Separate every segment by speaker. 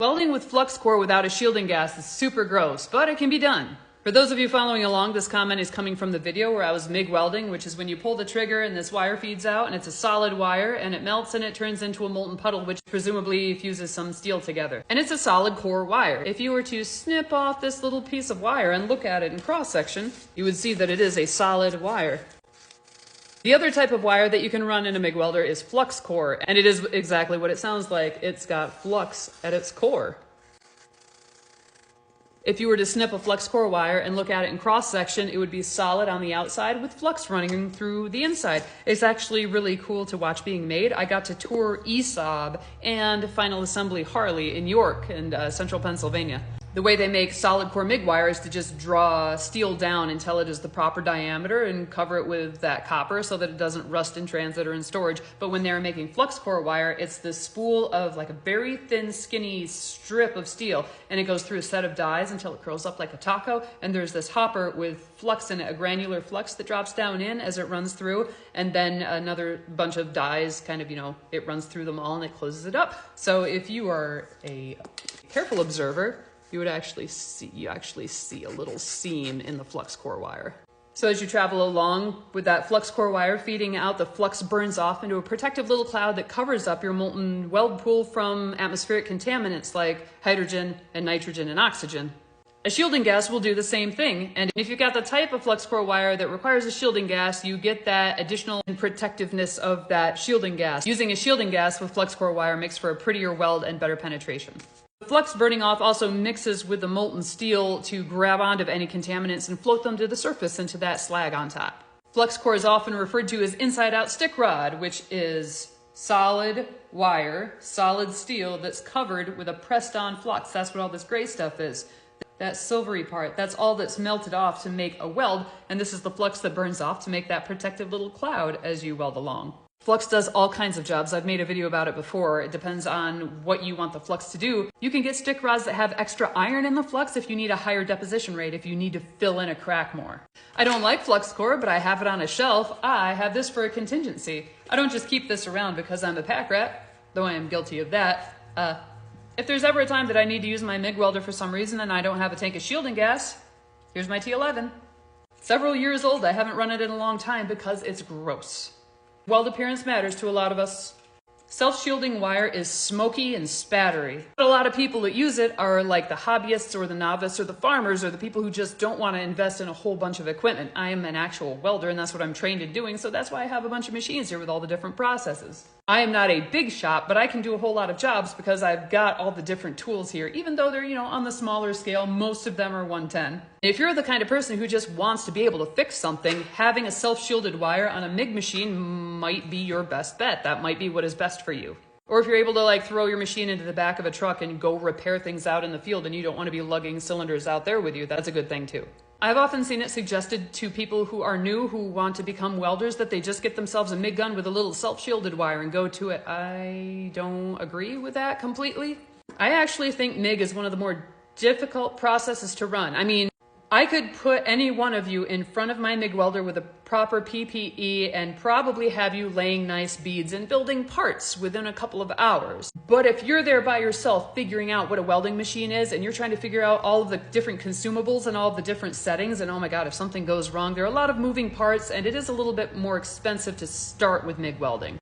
Speaker 1: Welding with Fluxcore without a shielding gas is super gross, but it can be done. For those of you following along, this comment is coming from the video where I was MIG welding, which is when you pull the trigger and this wire feeds out, and it's a solid wire, and it melts and it turns into a molten puddle, which presumably fuses some steel together. And it's a solid core wire. If you were to snip off this little piece of wire and look at it in cross-section, you would see that it is a solid wire. The other type of wire that you can run in a MIG welder is Fluxcore, and it is exactly what it sounds like. It's got flux at its core. If you were to snip a Fluxcore wire and look at it in cross-section, it would be solid on the outside with flux running through the inside. It's actually really cool to watch being made. I got to tour ESAB and Final Assembly Harley in York and central Pennsylvania. The way they make solid core MIG wire is to just draw steel down until it is the proper diameter and cover it with that copper so that it doesn't rust in transit or in storage. But when they're making flux core wire, it's this spool of like a very thin, skinny strip of steel, and it goes through a set of dies until it curls up like a taco. And there's this hopper with flux in it, a granular flux that drops down in as it runs through, and then another bunch of dies kind of, it runs through them all and it closes it up. So if you are a careful observer, you would actually see a little seam in the flux core wire. So as you travel along with that flux core wire feeding out, the flux burns off into a protective little cloud that covers up your molten weld pool from atmospheric contaminants like hydrogen and nitrogen and oxygen. A shielding gas will do the same thing, and if you've got the type of flux core wire that requires a shielding gas, you get that additional protectiveness of that shielding gas. Using a shielding gas with flux core wire makes for a prettier weld and better penetration. The flux burning off also mixes with the molten steel to grab onto any contaminants and float them to the surface into that slag on top. Flux core is often referred to as inside-out stick rod, which is solid wire, solid steel that's covered with a pressed-on flux. That's what all this gray stuff is. That silvery part, that's all that's melted off to make a weld, and this is the flux that burns off to make that protective little cloud as you weld along. Flux does all kinds of jobs. I've made a video about it before. It depends on what you want the flux to do. You can get stick rods that have extra iron in the flux if you need a higher deposition rate, if you need to fill in a crack more. I don't like flux core, but I have it on a shelf. I have this for a contingency. I don't just keep this around because I'm a pack rat, though I am guilty of that. If there's ever a time that I need to use my MIG welder for some reason and I don't have a tank of shielding gas, here's my T11. Several years old, I haven't run it in a long time because it's gross. Weld appearance matters to a lot of us. Self-shielding wire is smoky and spattery. But a lot of people that use it are like the hobbyists or the novice or the farmers or the people who just don't want to invest in a whole bunch of equipment. I am an actual welder and that's what I'm trained in doing, so that's why I have a bunch of machines here with all the different processes. I am not a big shop, but I can do a whole lot of jobs because I've got all the different tools here, even though they're, on the smaller scale. Most of them are 110. If you're the kind of person who just wants to be able to fix something, having a self-shielded wire on a MIG machine might be your best bet. That might be what is best for you. Or if you're able to throw your machine into the back of a truck and go repair things out in the field and you don't want to be lugging cylinders out there with you, that's a good thing too. I've often seen it suggested to people who are new, who want to become welders, that they just get themselves a MIG gun with a little self-shielded wire and go to it. I don't agree with that completely. I actually think MIG is one of the more difficult processes to run. I mean, I could put any one of you in front of my MIG welder with a proper PPE and probably have you laying nice beads and building parts within a couple of hours. But if you're there by yourself figuring out what a welding machine is and you're trying to figure out all of the different consumables and all of the different settings, and oh my God, if something goes wrong, there are a lot of moving parts and it is a little bit more expensive to start with MIG welding.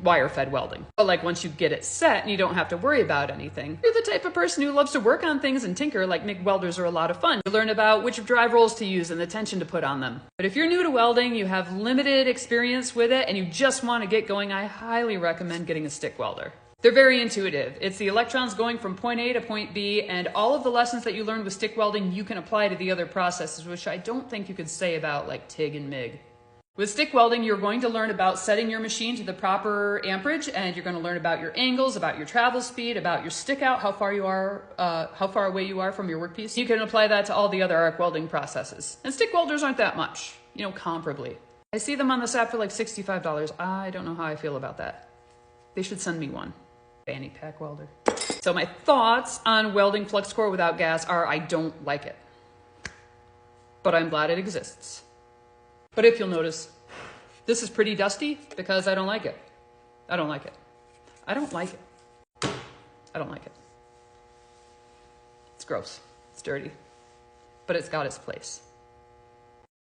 Speaker 1: Wire-fed welding. But once you get it set and you don't have to worry about anything, you're the type of person who loves to work on things and tinker. MIG welders are a lot of fun. You learn about which drive rolls to use and the tension to put on them. But if you're new to welding, you have limited experience with it, and you just want to get going, I highly recommend getting a stick welder. They're very intuitive. It's the electrons going from point A to point B, and all of the lessons that you learn with stick welding you can apply to the other processes, which I don't think you could say about TIG and MIG. With stick welding, you're going to learn about setting your machine to the proper amperage, and you're going to learn about your angles, about your travel speed, about your stick out, how far away you are from your workpiece. You can apply that to all the other arc welding processes. And stick welders aren't that much, comparably. I see them on the SAP for $65. I don't know how I feel about that. They should send me one. Fanny pack welder. So my thoughts on welding flux core without gas are I don't like it. But I'm glad it exists. But if you'll notice, this is pretty dusty because I don't like it. I don't like it. I don't like it. I don't like it. gross. It's dirty. But it's got its place.